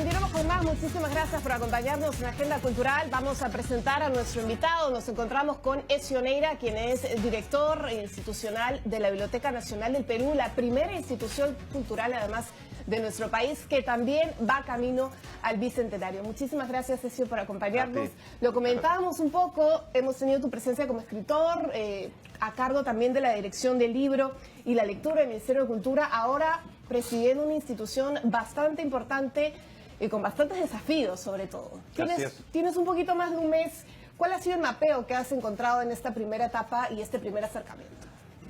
continuamos con más. Muchísimas gracias por acompañarnos en la Agenda Cultural. Vamos a presentar a nuestro invitado. Nos encontramos con Ezio Neira, quien es director institucional de la Biblioteca Nacional del Perú, la primera institución cultural, además, de nuestro país, que también va camino al Bicentenario. Muchísimas gracias, Ezio, por acompañarnos. Lo comentábamos un poco, hemos tenido tu presencia como escritor, a cargo también de la dirección del libro y la lectura del Ministerio de Cultura, ahora presidiendo una institución bastante importante y con bastantes desafíos, sobre todo. Tienes un poquito más de un mes. ¿Cuál ha sido el mapeo que has encontrado en esta primera etapa y este primer acercamiento?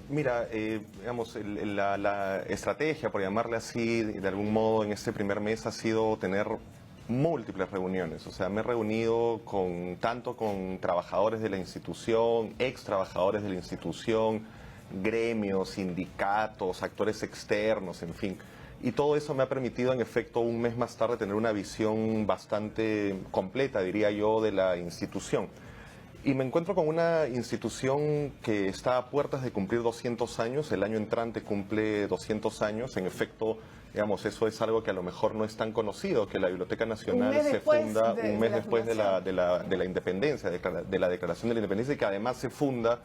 Mira, digamos, la estrategia, por llamarle así, de algún modo, en este primer mes ha sido tener múltiples reuniones. O sea, me he reunido tanto con trabajadores de la institución, ex trabajadores de la institución, gremios, sindicatos, actores externos, en fin. Y todo eso me ha permitido, en efecto, un mes más tarde tener una visión bastante completa, diría yo, de la institución. Y me encuentro con una institución que está a puertas de cumplir 200 años, el año entrante cumple 200 años, en efecto, digamos, eso es algo que a lo mejor no es tan conocido, que la Biblioteca Nacional se funda un mes después de la independencia, de la Declaración de la Independencia, y que además se funda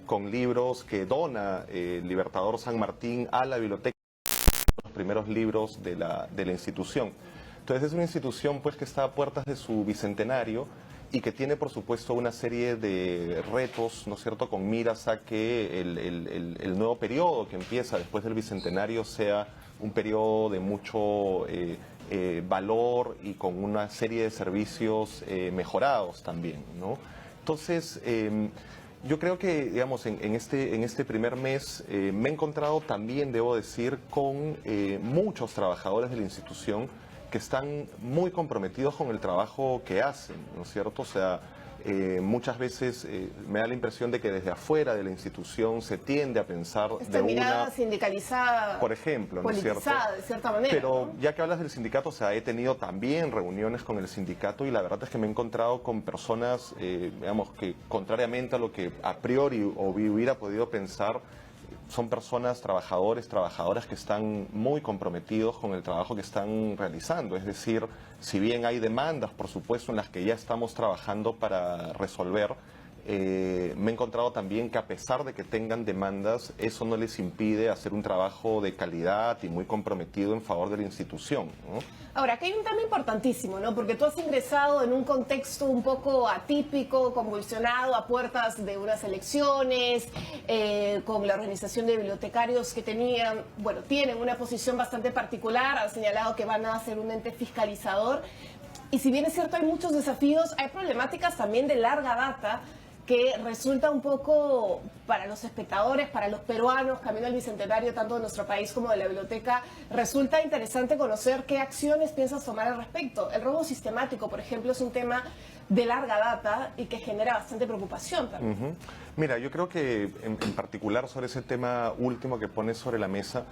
con libros que dona el Libertador San Martín a la biblioteca, los primeros libros de la institución. Entonces es una institución pues que está a puertas de su bicentenario y que tiene, por supuesto, una serie de retos, ¿no es cierto?, con miras a que el nuevo periodo que empieza después del Bicentenario sea un periodo de mucho valor y con una serie de servicios mejorados también, ¿no? Entonces, yo creo que, digamos, en este primer mes me he encontrado también, debo decir, con muchos trabajadores de la institución que están muy comprometidos con el trabajo que hacen, ¿no es cierto? O sea, muchas veces me da la impresión de que desde afuera de la institución se tiende a pensar esta mirada sindicalizada, por ejemplo, ¿no es cierto? Politizada, de cierta manera. Pero ¿no? ya que hablas del sindicato, o sea, he tenido también reuniones con el sindicato y la verdad es que me he encontrado con personas, digamos, que contrariamente a lo que a priori o hubiera podido pensar, son personas, trabajadores, trabajadoras que están muy comprometidos con el trabajo que están realizando. Es decir, si bien hay demandas, por supuesto, en las que ya estamos trabajando para resolver, me he encontrado también que a pesar de que tengan demandas, eso no les impide hacer un trabajo de calidad y muy comprometido en favor de la institución, ¿no? Ahora, aquí hay un tema importantísimo, ¿no? Porque tú has ingresado en un contexto un poco atípico, convulsionado, a puertas de unas elecciones, con la organización de bibliotecarios que tienen una posición bastante particular, han señalado que van a ser un ente fiscalizador. Y si bien es cierto, hay muchos desafíos, hay problemáticas también de larga data que resulta un poco para los espectadores, para los peruanos, camino al Bicentenario, tanto de nuestro país como de la biblioteca, resulta interesante conocer qué acciones piensas tomar al respecto. El robo sistemático, por ejemplo, es un tema de larga data y que genera bastante preocupación también. Mira, yo creo que en particular sobre ese tema último que pones sobre la mesa,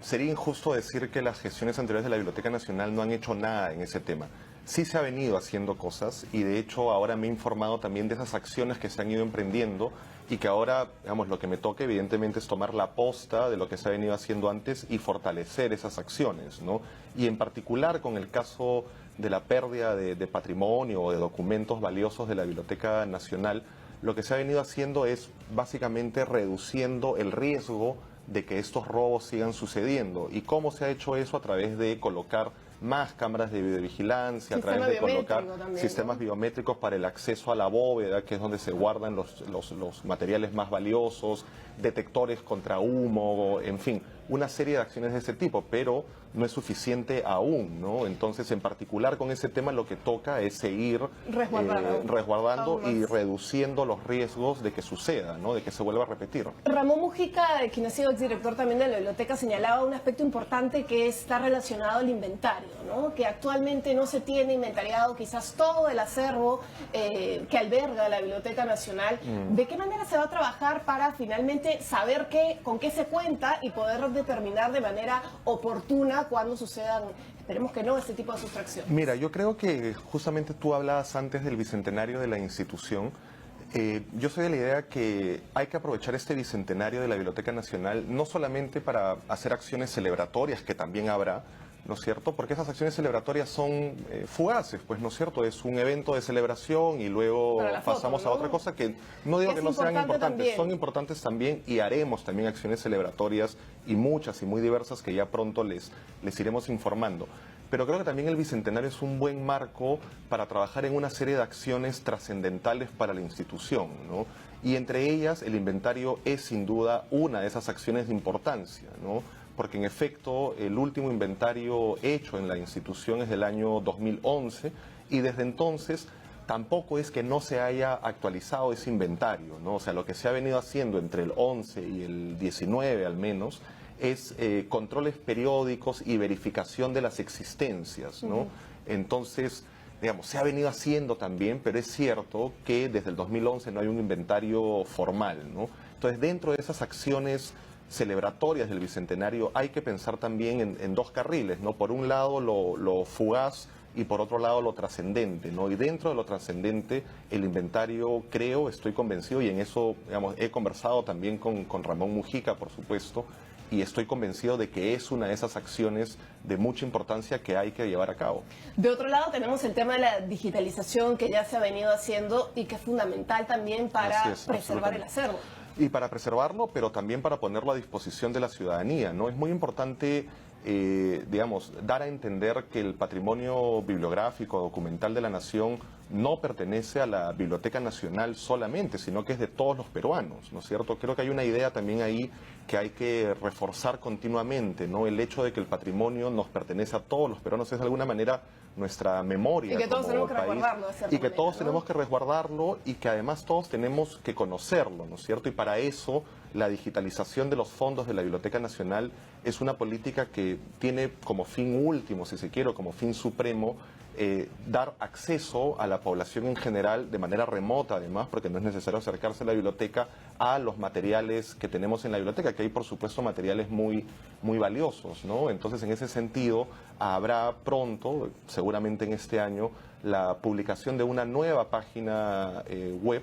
sería injusto decir que las gestiones anteriores de la Biblioteca Nacional no han hecho nada en ese tema. Sí se ha venido haciendo cosas y de hecho ahora me he informado también de esas acciones que se han ido emprendiendo y que ahora, digamos, lo que me toca evidentemente es tomar la posta de lo que se ha venido haciendo antes y fortalecer esas acciones, ¿no? Y en particular con el caso de la pérdida de patrimonio o de documentos valiosos de la Biblioteca Nacional, lo que se ha venido haciendo es básicamente reduciendo el riesgo de que estos robos sigan sucediendo. ¿Y cómo se ha hecho eso? A través de colocar más cámaras de videovigilancia, a través de colocar sistemas biométricos para el acceso a la bóveda, que es donde se guardan los materiales más valiosos, detectores contra humo, en fin, una serie de acciones de ese tipo, pero no es suficiente aún, ¿no? Entonces, en particular con ese tema, lo que toca es seguir resguardando y reduciendo los riesgos de que suceda, ¿no? De que se vuelva a repetir. Ramón Mujica, quien ha sido exdirector también de la biblioteca, señalaba un aspecto importante que está relacionado al inventario, ¿no? Que actualmente no se tiene inventariado quizás todo el acervo que alberga la Biblioteca Nacional. ¿De qué manera se va a trabajar para finalmente saber con qué se cuenta y poder determinar de manera oportuna cuando sucedan, esperemos que no, este tipo de sustracciones? Mira, yo creo que justamente tú hablabas antes del bicentenario de la institución. Yo soy de la idea que hay que aprovechar este bicentenario de la Biblioteca Nacional no solamente para hacer acciones celebratorias, que también habrá, ¿no es cierto? Porque esas acciones celebratorias son fugaces, pues, ¿no es cierto? Es un evento de celebración y luego pasamos a otra cosa que no digo que no sean importantes, son importantes también y haremos también acciones celebratorias y muchas y muy diversas que ya pronto les iremos informando. Pero creo que también el Bicentenario es un buen marco para trabajar en una serie de acciones trascendentales para la institución, ¿no? Y entre ellas el inventario es sin duda una de esas acciones de importancia, ¿no? Porque en efecto el último inventario hecho en la institución es del año 2011 y desde entonces tampoco es que no se haya actualizado ese inventario, ¿no? O sea, lo que se ha venido haciendo entre el 11 y el 19 al menos es controles periódicos y verificación de las existencias, ¿no? Entonces, digamos, se ha venido haciendo también, pero es cierto que desde el 2011 no hay un inventario formal, ¿no? Entonces, dentro de esas acciones celebratorias del Bicentenario hay que pensar también en dos carriles, ¿no? Por un lado lo fugaz y por otro lado lo trascendente, ¿no? Y dentro de lo trascendente el inventario, creo, estoy convencido, y en eso, digamos, he conversado también con Ramón Mujica, por supuesto, y estoy convencido de que es una de esas acciones de mucha importancia que hay que llevar a cabo. De otro lado tenemos el tema de la digitalización que ya se ha venido haciendo y que es fundamental también para preservar el acervo. Y para preservarlo, pero también para ponerlo a disposición de la ciudadanía, ¿no? Es muy importante, digamos, dar a entender que el patrimonio bibliográfico, documental de la nación no pertenece a la Biblioteca Nacional solamente, sino que es de todos los peruanos, ¿no es cierto? Creo que hay una idea también ahí que hay que reforzar continuamente, ¿no? El hecho de que el patrimonio nos pertenece a todos los peruanos es de alguna manera nuestra memoria. Y que todos tenemos que resguardarlo. Y que todos tenemos que resguardarlo y que además todos tenemos que conocerlo, ¿no es cierto? Y para eso la digitalización de los fondos de la Biblioteca Nacional es una política que tiene como fin último, si se quiere, como fin supremo, dar acceso a la población en general de manera remota, además, porque no es necesario acercarse a la biblioteca, a los materiales que tenemos en la biblioteca, que hay, por supuesto, materiales muy valiosos, ¿no? Entonces, en ese sentido, habrá pronto, seguramente en este año, la publicación de una nueva página web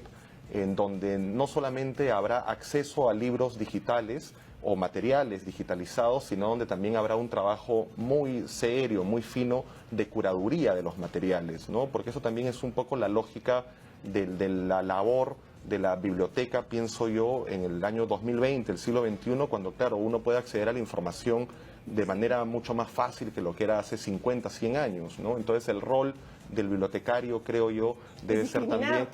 en donde no solamente habrá acceso a libros digitales o materiales digitalizados, sino donde también habrá un trabajo muy serio, muy fino de curaduría de los materiales, ¿no? Porque eso también es un poco la lógica de la labor de la biblioteca, pienso yo, en el año 2020, el siglo XXI, cuando, claro, uno puede acceder a la información de manera mucho más fácil que lo que era hace 50, 100 años, ¿no? Entonces el rol del bibliotecario, creo yo, debe ser también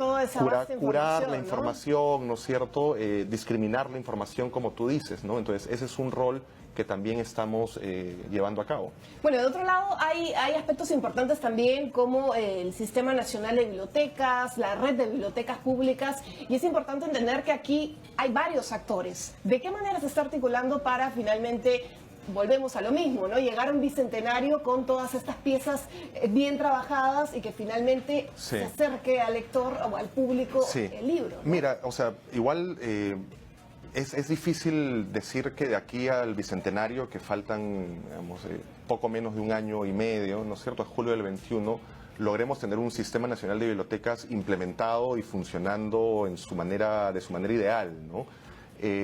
curar la información, ¿no es cierto? Discriminar la información, como tú dices, ¿no? Entonces ese es un rol que también estamos llevando a cabo. Bueno, de otro lado hay aspectos importantes también como el Sistema Nacional de Bibliotecas, la red de bibliotecas públicas, y es importante entender que aquí hay varios actores. ¿De qué manera se está articulando para finalmente, volvemos a lo mismo, ¿no? Llegar a un bicentenario con todas estas piezas bien trabajadas y que finalmente se acerque al lector o al público el libro, ¿no? Mira, o sea, igual es difícil decir que de aquí al bicentenario, que faltan, digamos, poco menos de un año y medio, ¿no es cierto?, es julio del 21, logremos tener un sistema nacional de bibliotecas implementado y funcionando de su manera ideal, ¿no?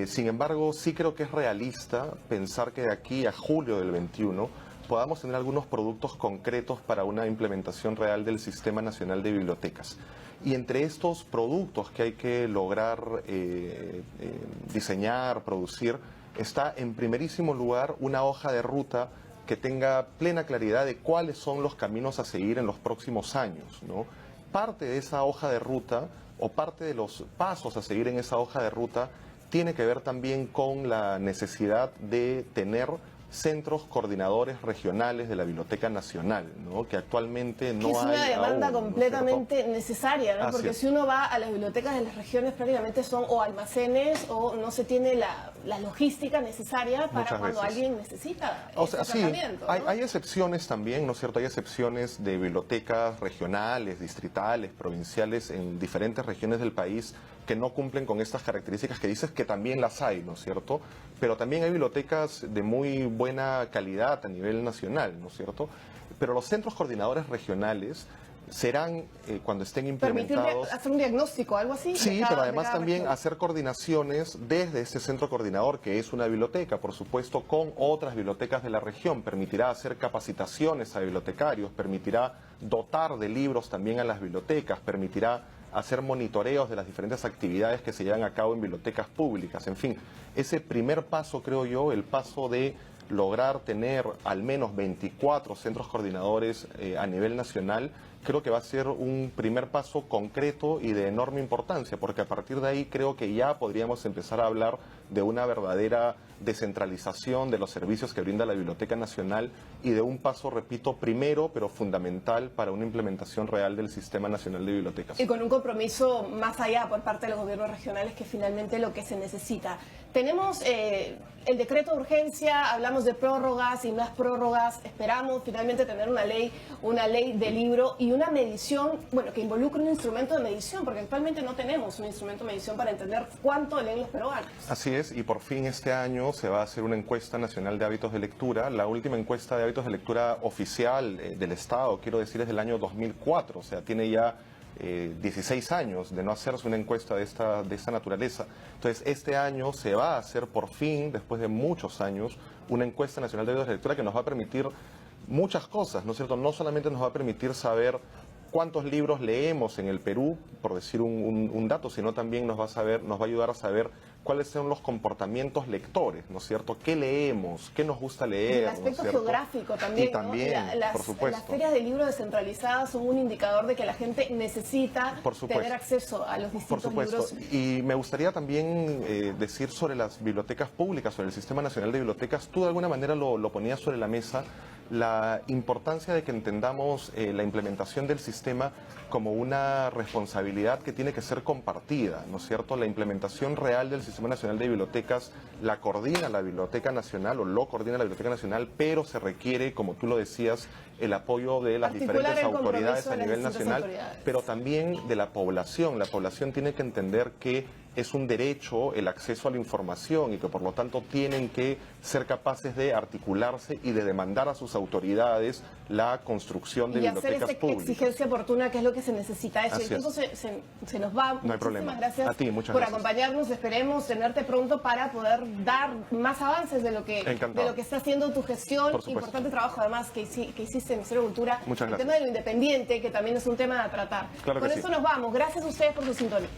Sin embargo, sí creo que es realista pensar que de aquí a julio del 21 podamos tener algunos productos concretos para una implementación real del Sistema Nacional de Bibliotecas. Y entre estos productos que hay que lograr diseñar, producir, está en primerísimo lugar una hoja de ruta que tenga plena claridad de cuáles son los caminos a seguir en los próximos años, ¿no? Parte de esa hoja de ruta o parte de los pasos a seguir en esa hoja de ruta tiene que ver también con la necesidad de tener centros coordinadores regionales de la Biblioteca Nacional, ¿no? Que actualmente no hay. Es una demanda aún, completamente necesaria, ¿no? Así Porque es. Si uno va a las bibliotecas de las regiones, prácticamente son o almacenes o no se tiene la logística necesaria para Muchas cuando veces. alguien necesita O sea, sí, tratamiento, ¿no? hay excepciones también, ¿no es cierto? Hay excepciones de bibliotecas regionales, distritales, provinciales en diferentes regiones del país que no cumplen con estas características que dices, que también las hay, ¿no es cierto? Pero también hay bibliotecas de muy buena calidad a nivel nacional, ¿no es cierto? Pero los centros coordinadores regionales serán, cuando estén Permitir implementados... hacer un diagnóstico, algo así. Sí, pero además también región. hacer coordinaciones desde este centro coordinador, que es una biblioteca, por supuesto, con otras bibliotecas de la región. Permitirá hacer capacitaciones a bibliotecarios, permitirá dotar de libros también a las bibliotecas, permitirá hacer monitoreos de las diferentes actividades que se llevan a cabo en bibliotecas públicas. En fin, ese primer paso, creo yo, el paso de lograr tener al menos 24 centros coordinadores a nivel nacional, creo que va a ser un primer paso concreto y de enorme importancia, porque a partir de ahí creo que ya podríamos empezar a hablar de una verdadera descentralización de los servicios que brinda la Biblioteca Nacional y de un paso, repito, primero, pero fundamental para una implementación real del Sistema Nacional de Bibliotecas. Y con un compromiso más allá por parte de los gobiernos regionales, que finalmente es lo que se necesita. Tenemos el decreto de urgencia, hablamos de prórrogas y más prórrogas, esperamos finalmente tener una ley de libro y una medición, bueno, que involucre un instrumento de medición, porque actualmente no tenemos un instrumento de medición para entender cuánto leen los peruanos. Así es, y por fin este año se va a hacer una encuesta nacional de hábitos de lectura. La última encuesta de hábitos de lectura oficial del Estado, quiero decir, es del año 2004, o sea, tiene ya 16 años de no hacerse una encuesta de esta naturaleza. Entonces, este año se va a hacer por fin, después de muchos años, una encuesta nacional de hábitos de lectura que nos va a permitir muchas cosas, ¿no es cierto? No solamente nos va a permitir saber cuántos libros leemos en el Perú, por decir un dato, sino también nos va a ayudar a saber cuáles son los comportamientos lectores, ¿no es cierto? ¿Qué leemos? ¿Qué nos gusta leer? El aspecto ¿no es geográfico también, y también, ¿no? por supuesto. Las ferias de libros descentralizadas son un indicador de que la gente necesita tener acceso a los distintos libros. Y me gustaría también decir sobre las bibliotecas públicas, sobre el Sistema Nacional de Bibliotecas. Tú de alguna manera lo ponías sobre la mesa, la importancia de que entendamos la implementación del sistema como una responsabilidad que tiene que ser compartida, ¿no es cierto? La implementación real del Sistema Nacional de Bibliotecas la coordina la Biblioteca Nacional o lo coordina la Biblioteca Nacional, pero se requiere, como tú lo decías, el apoyo de las diferentes autoridades a nivel nacional, pero también de la población. La población tiene que entender que es un derecho el acceso a la información y que por lo tanto tienen que ser capaces de articularse y de demandar a sus autoridades la construcción de bibliotecas públicas. Y hacer esa exigencia oportuna, que es lo que se necesita. Eso. El tiempo se nos va. No hay problema. Gracias a ti, muchas por gracias. acompañarnos. Esperemos tenerte pronto para poder dar más avances de lo que está haciendo tu gestión. Importante trabajo además que hiciste en el Ministerio de Cultura. Muchas gracias. El tema de lo independiente, que también es un tema a tratar. Claro que Con eso nos vamos. Gracias a ustedes por su sintonía.